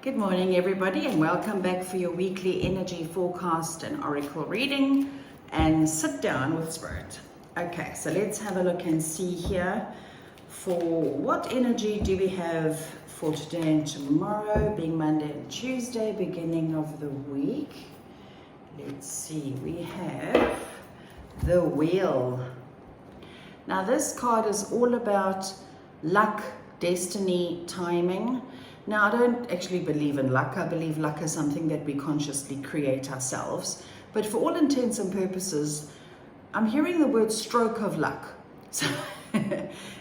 Good morning, everybody, and welcome back for your weekly energy forecast and oracle reading. And sit down with Spirit. Okay, so let's have a look and see here for what energy do we have for today and tomorrow, being Monday and Tuesday, beginning of the week. Let's see, we have the Wheel. Now, this card is all about luck, destiny, timing. Now, I don't actually believe in luck. I believe luck is something that we consciously create ourselves. But for all intents and purposes, I'm hearing the word stroke of luck.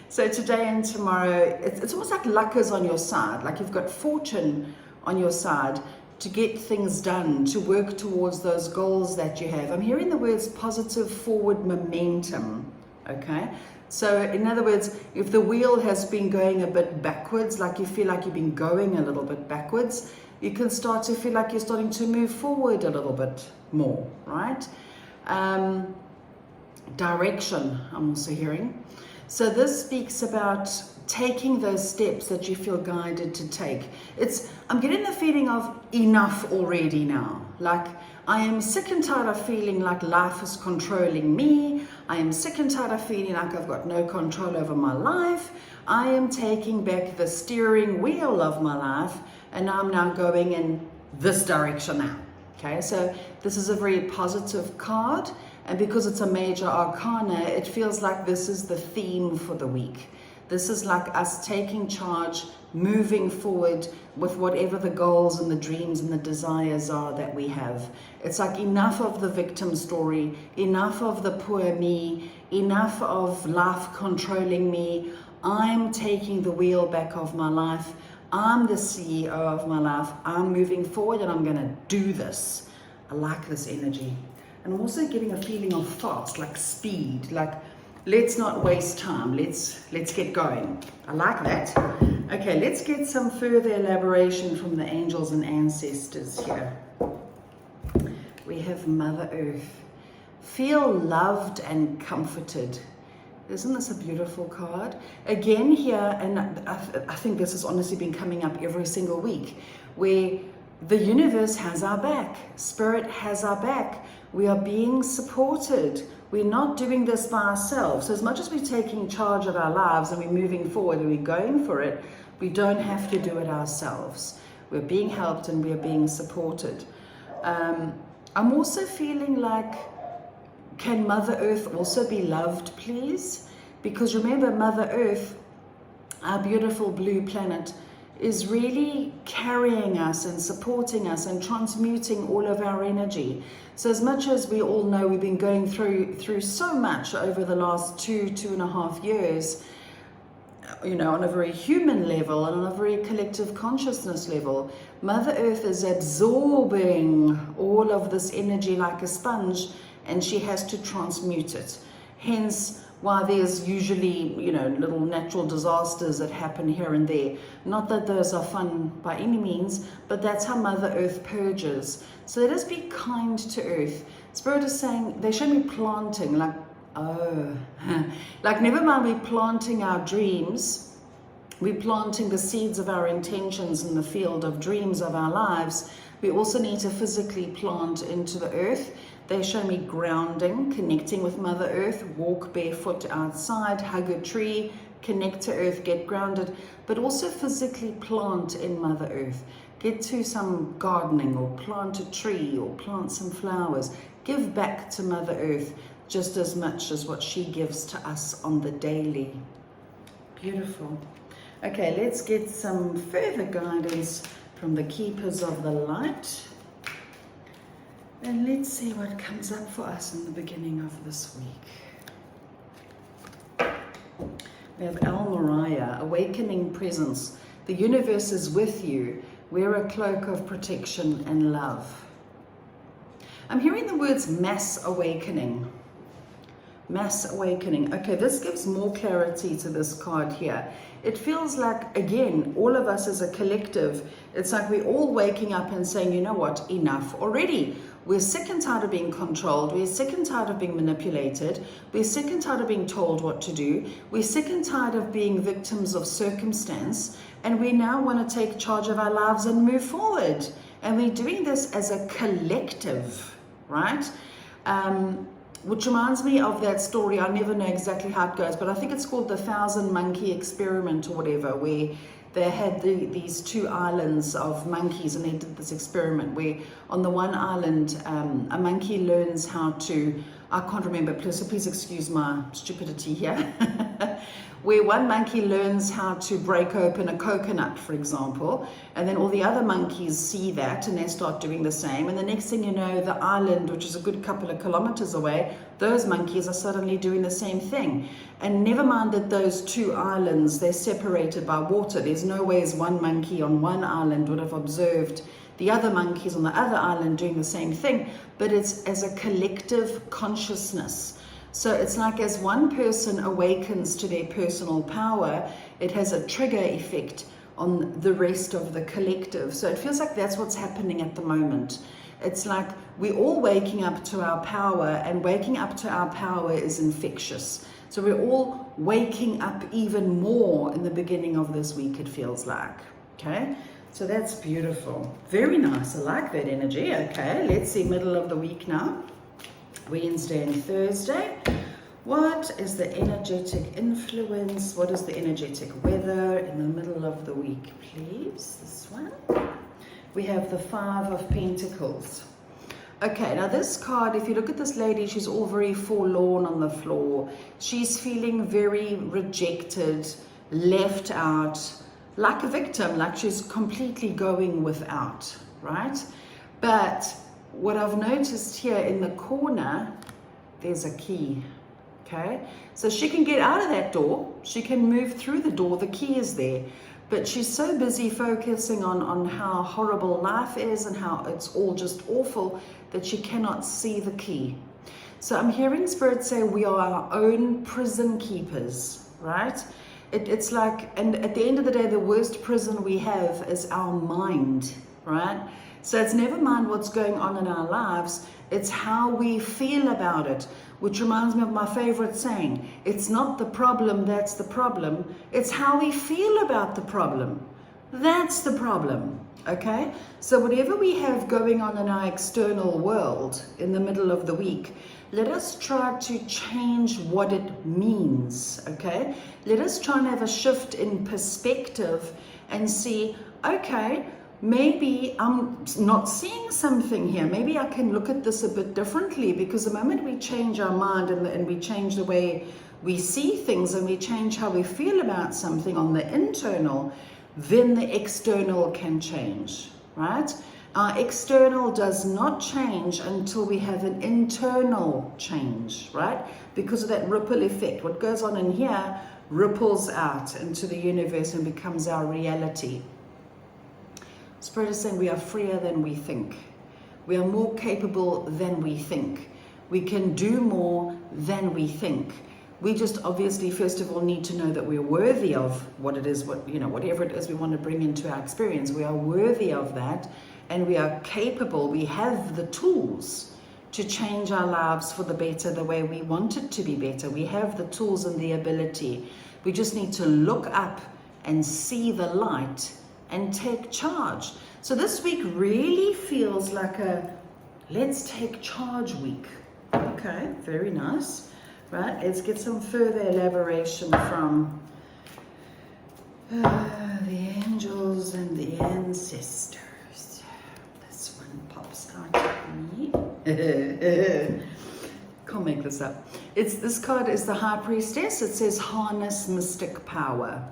So today and tomorrow, it's almost like luck is on your side. Like you've got fortune on your side to get things done, to work towards those goals that you have. I'm hearing the words positive forward momentum, okay? So in other words, if the wheel has been going a bit backwards, like you feel like you've been going a little bit backwards, you can start to feel like you're starting to move forward a little bit more, right? Direction, I'm also hearing. So this speaks about taking those steps that you feel guided to take. I'm getting the feeling of enough already now. Like, I am sick and tired of feeling like life is controlling me. I am sick and tired of feeling like I've got no control over my life. I am taking back the steering wheel of my life, and I'm now going in this direction now. Okay, so this is a very positive card, and because it's a major arcana, it feels like this is the theme for the week. This is like us taking charge, moving forward with whatever the goals and the dreams and the desires are that we have. It's like enough of the victim story, enough of the poor me, enough of life controlling me. I'm taking the wheel back of my life. I'm the CEO of my life. I'm moving forward and I'm going to do this. I like this energy. And I'm also getting a feeling of fast, like speed, like let's not waste time. Let's get going. I like that. Okay, let's get some further elaboration from the angels and ancestors here. We have Mother Earth. Feel loved and comforted. Isn't this a beautiful card? Again here, and I think this has honestly been coming up every single week, where the universe has our back. Spirit has our back. We are being supported. We're not doing this by ourselves. So as much as we're taking charge of our lives and we're moving forward and we're going for it, we don't have to do it ourselves. We're being helped and we're being supported. I'm also feeling like, can Mother Earth also be loved, please? Because remember, Mother Earth, our beautiful blue planet, is really carrying us and supporting us and transmuting all of our energy. So as much as we all know we've been going through so much over the last 2.5 years, you know, on a very human level and on a very collective consciousness level, Mother Earth is absorbing all of this energy like a sponge, and she has to transmute it. Hence why there's usually, you know, little natural disasters that happen here and there. Not that those are fun by any means, but that's how Mother Earth purges. So let us be kind to Earth. Spirit is saying, they show me planting, like, oh, like never mind we're planting our dreams, we're planting the seeds of our intentions in the field of dreams of our lives. We also need to physically plant into the earth. They show me grounding, connecting with Mother Earth, walk barefoot outside, hug a tree, connect to Earth, get grounded, but also physically plant in Mother Earth. Get to some gardening or plant a tree or plant some flowers. Give back to Mother Earth just as much as what she gives to us on the daily. Beautiful. Okay, let's get some further guidance from the keepers of the light. And let's see what comes up for us in the beginning of this week. We have El Mariah, awakening presence. The universe is with you. Wear a cloak of protection and love. I'm hearing the words mass awakening. Mass awakening. Okay, this gives more clarity to this card here. It feels like, again, all of us as a collective, it's like we're all waking up and saying, you know what, enough already. We're sick and tired of being controlled. We're sick and tired of being manipulated. We're sick and tired of being told what to do. We're sick and tired of being victims of circumstance. And we now want to take charge of our lives and move forward. And we're doing this as a collective, right? Which reminds me of that story. I never know exactly how it goes, but I think it's called the 1,000 Monkey Experiment or whatever, where they had these two islands of monkeys, and they did this experiment where on the one island, a monkey learns how to, I can't remember, so please excuse my stupidity here, where one monkey learns how to break open a coconut, for example, and then all the other monkeys see that and they start doing the same, and the next thing you know, the island, which is a good couple of kilometers away, those monkeys are suddenly doing the same thing. And never mind that those two islands, they're separated by water. There's no ways one monkey on one island would have observed the other monkeys on the other island doing the same thing, but it's as a collective consciousness. So it's like as one person awakens to their personal power, it has a trigger effect on the rest of the collective. So it feels like that's what's happening at the moment. It's like we're all waking up to our power, and waking up to our power is infectious. So we're all waking up even more in the beginning of this week, it feels like. Okay, so that's beautiful. Very nice. I like that energy. Okay, let's see middle of the week now. Wednesday and Thursday. What is the energetic influence? What is the energetic weather in the middle of the week, please? This one. We have the 5 of Pentacles. Okay, now this card, if you look at this lady, she's all very forlorn on the floor. She's feeling very rejected, left out, like a victim, like she's completely going without, right? But what I've noticed here in the corner, there's a key, okay? So she can get out of that door, she can move through the door, the key is there. But she's so busy focusing on how horrible life is and how it's all just awful that she cannot see the key. So I'm hearing Spirit say we are our own prison keepers, right? It's like, and at the end of the day, the worst prison we have is our mind, right? So it's never mind what's going on in our lives, it's how we feel about it, which reminds me of my favorite saying, it's not the problem that's the problem, it's how we feel about the problem. That's the problem, okay? So whatever we have going on in our external world in the middle of the week, let us try to change what it means, okay? Let us try and have a shift in perspective and see, okay, maybe I'm not seeing something here. Maybe I can look at this a bit differently, because the moment we change our mind and we change the way we see things and we change how we feel about something on the internal, then the external can change, right? Our external does not change until we have an internal change, right? Because of that ripple effect. What goes on in here ripples out into the universe and becomes our reality. Spirit is saying we are freer than we think. We are more capable than we think. We can do more than we think. We just obviously, first of all, need to know that we're worthy of what it is, whatever it is we want to bring into our experience. We are worthy of that, and we are capable. We have the tools to change our lives for the better, the way we want it to be better. We have the tools and the ability. We just need to look up and see the light and take charge. So this week really feels like a let's take charge week. Okay, very nice. Right, let's get some further elaboration from the angels and the ancestors. This one pops out at me. Can't make this up. This card is the High Priestess. It says harness mystic power.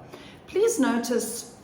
Please notice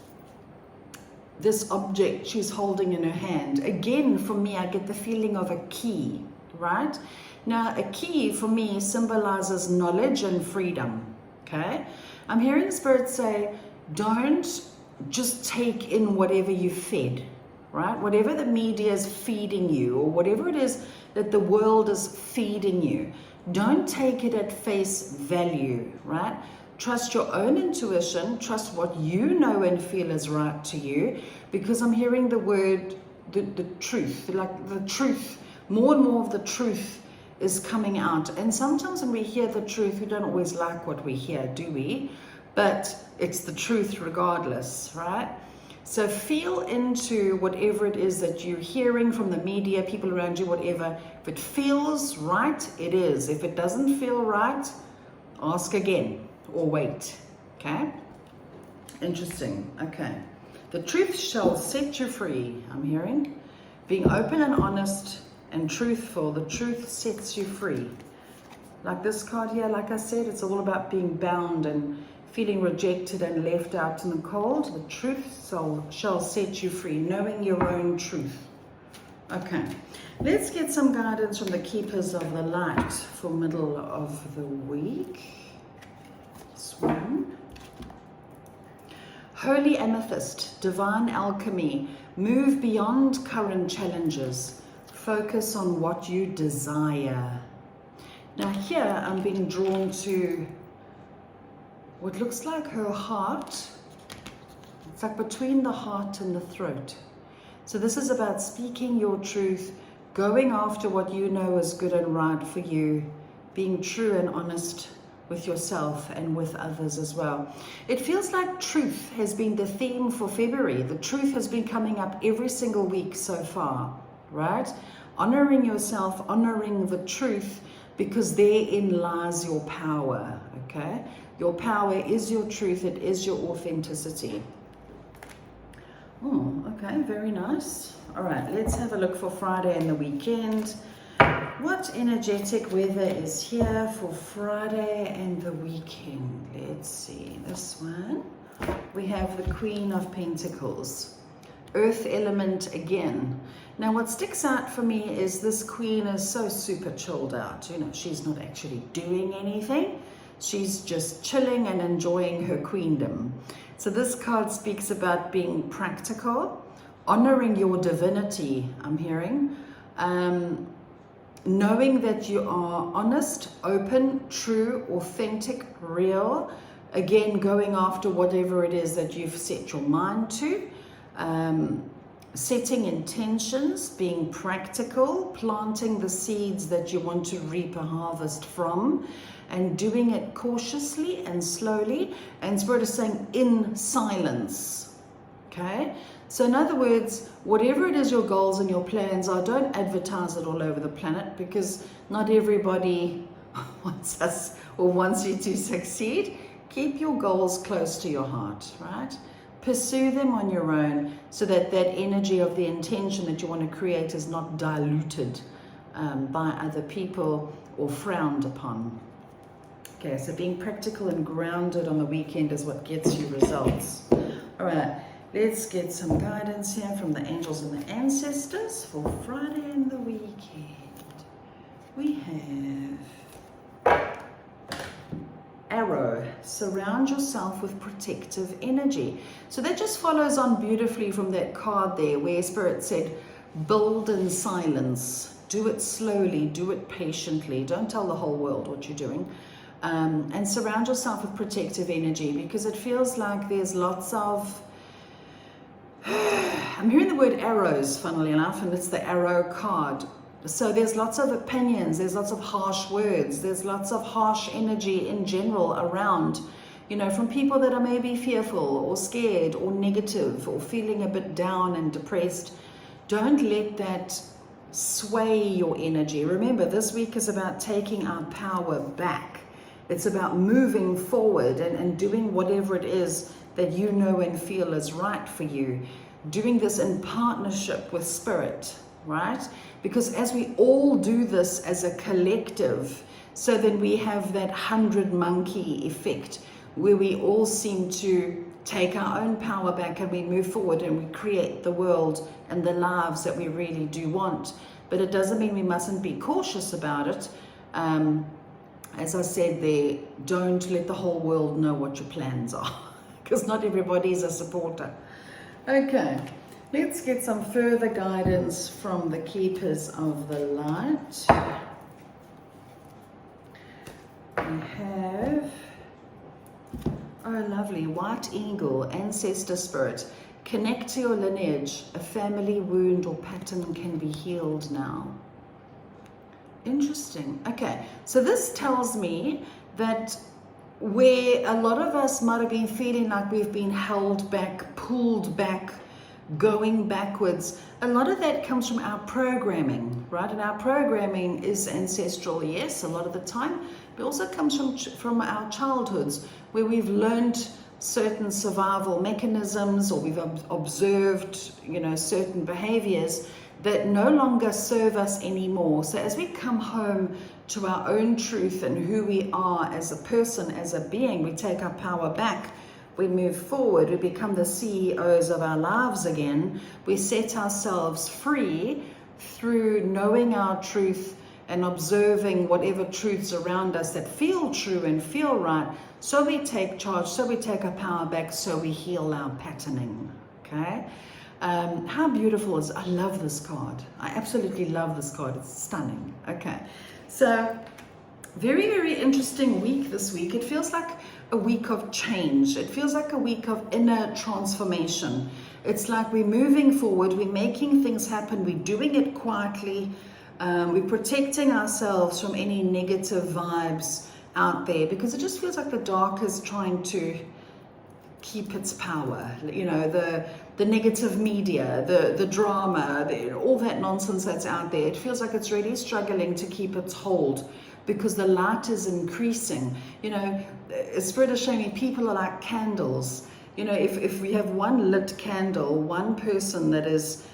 this object she's holding in her hand. Again, for me, I get the feeling of a key, right? Now, a key for me symbolizes knowledge and freedom, okay? I'm hearing Spirit say, don't just take in whatever you fed, right? Whatever the media is feeding you, or whatever it is that the world is feeding you, Don't take it at face value, right? Trust your own intuition, trust what you know and feel is right to you, because I'm hearing the word, the truth, like the truth, more and more of the truth is coming out. And sometimes when we hear the truth, we don't always like what we hear, do we? But it's the truth regardless, right? So feel into whatever it is that you're hearing from the media, people around you, whatever. If it feels right, it is. If it doesn't feel right, ask again or wait, okay? Interesting, okay. The truth shall set you free, I'm hearing. Being open and honest and truthful, the truth sets you free. Like this card here, like I said, it's all about being bound and feeling rejected and left out in the cold. The truth shall set you free, knowing your own truth. Okay, let's get some guidance from the keepers of the light for middle of the week. This one. Holy amethyst, divine alchemy, move beyond current challenges. Focus on what you desire. Now here I'm being drawn to what looks like her heart. It's like between the heart and the throat. So this is about speaking your truth, going after what you know is good and right for you, being true and honest with yourself and with others as well. It feels like truth has been the theme for February. The truth has been coming up every single week so far, right? Honoring yourself, honoring the truth, because therein lies your power, okay? Your power is your truth, it is your authenticity. Oh, okay, very nice. All right, let's have a look for Friday and the weekend. What energetic weather is here for Friday and the weekend? Let's see, this one. We have the Queen of Pentacles. Earth element again. Now what sticks out for me is this queen is so super chilled out. You know, she's not actually doing anything. She's just chilling and enjoying her queendom. So this card speaks about being practical, honoring your divinity, I'm hearing, knowing that you are honest, open, true, authentic, real, again going after whatever it is that you've set your mind to, setting intentions, being practical, planting the seeds that you want to reap a harvest from, and doing it cautiously and slowly, and Spirit is saying in silence, okay? So in other words, whatever it is your goals and your plans are, don't advertise it all over the planet, because not everybody wants us or wants you to succeed. Keep your goals close to your heart, right? Pursue them on your own, so that that energy of the intention that you want to create is not diluted by other people or frowned upon. Okay, so being practical and grounded on the weekend is what gets you results. All right, let's get some guidance here from the angels and the ancestors for Friday and the weekend. We have Arrow, surround yourself with protective energy. So that just follows on beautifully from that card there where Spirit said, build in silence, do it slowly, do it patiently, don't tell the whole world what you're doing. And surround yourself with protective energy, because it feels like there's lots of, I'm hearing the word arrows, funnily enough, and it's the arrow card. So there's lots of opinions, there's lots of harsh words, there's lots of harsh energy in general around, you know, from people that are maybe fearful or scared or negative or feeling a bit down and depressed. Don't let that sway your energy. Remember, this week is about taking our power back. It's about moving forward and doing whatever it is that you know and feel is right for you. Doing this in partnership with Spirit, right? Because as we all do this as a collective, so then we have that 100 monkey effect where we all seem to take our own power back and we move forward and we create the world and the lives that we really do want. But it doesn't mean we mustn't be cautious about it. As I said there, don't let the whole world know what your plans are, because not everybody is a supporter. Okay, let's get some further guidance from the keepers of the light. white eagle, ancestor spirit, connect to your lineage. A family wound or pattern can be healed now. Interesting. Okay, so this tells me that where a lot of us might have been feeling like we've been held back, pulled back, going backwards, a lot of that comes from our programming, right? And our programming is ancestral, yes, a lot of the time, but also comes from our childhoods, where we've learned certain survival mechanisms, or we've observed, you know, certain behaviors that no longer serve us anymore. So as we come home to our own truth and who we are as a person, as a being, we take our power back, we move forward, we become the CEOs of our lives again, we set ourselves free through knowing our truth and observing whatever truths around us that feel true and feel right. So we take charge, so we take our power back, so we heal our patterning, okay? How beautiful is, I love this card. I absolutely love this card, it's stunning. Okay, so very, very interesting week this week. It feels like a week of change. It feels like a week of inner transformation. It's like we're moving forward, we're making things happen, we're doing it quietly, we're protecting ourselves from any negative vibes out there, because it just feels like the dark is trying to keep its power. You know, the negative media, the drama, all that nonsense that's out there, it feels like it's really struggling to keep its hold, because the light is increasing. You know, Spirit is showing me people are like candles. You know, if we have one lit candle, one person that is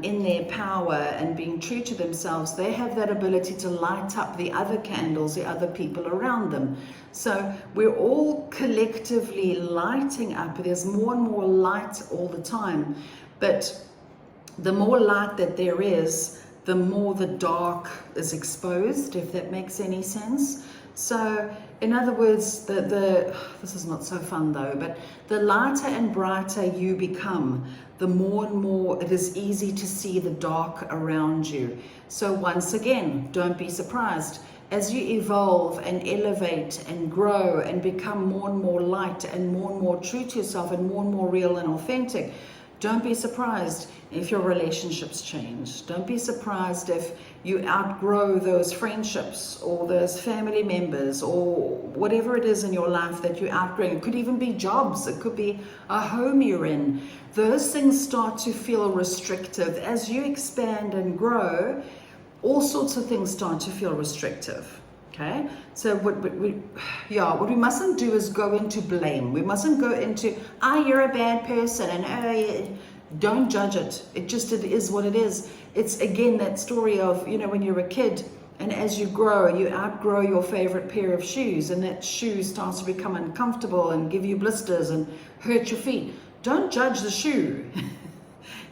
in their power and being true to themselves, they have that ability to light up the other candles, the other people around them. So we're all collectively lighting up. There's more and more light all the time, but the more light that there is, the more the dark is exposed, if that makes any sense. So in other words, this is not so fun though, but the lighter and brighter you become, the more and more it is easy to see the dark around you. So once again, don't be surprised. As you evolve and elevate and grow and become more and more light and more true to yourself and more real and authentic, don't be surprised if your relationships change. Don't be surprised if you outgrow those friendships or those family members or whatever it is in your life that you're outgrowing. It could even be jobs. It could be a home you're in. Those things start to feel restrictive. As you expand and grow, all sorts of things start to feel restrictive. Okay, so what we mustn't do is go into blame. We mustn't go into, you're a bad person, and don't judge it. It is what it is. It's again that story of, you know, when you're a kid and as you grow, you outgrow your favorite pair of shoes, and that shoe starts to become uncomfortable and give you blisters and hurt your feet. Don't judge the shoe.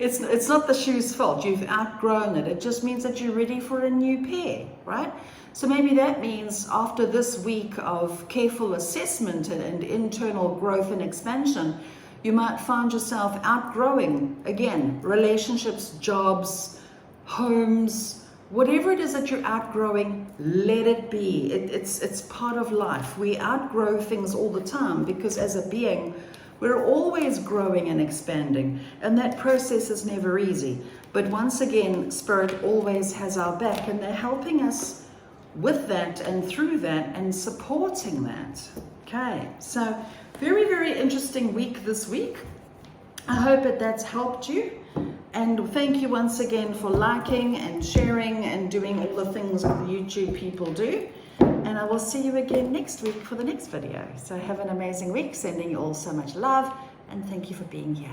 It's not the shoe's fault. You've outgrown it. It just means that you're ready for a new pair, right? So maybe that means after this week of careful assessment and internal growth and expansion, you might find yourself outgrowing, again, relationships, jobs, homes, whatever it is that you're outgrowing, let it be. It's part of life. We outgrow things all the time because as a being, we're always growing and expanding, and that process is never easy. But once again, Spirit always has our back, and they're helping us with that and through that and supporting that. Okay, so very, very interesting week this week. I hope that's helped you, and thank you once again for liking and sharing and doing all the things that YouTube people do. And I will see you again next week for the next video. So have an amazing week, sending you all so much love, and thank you for being here.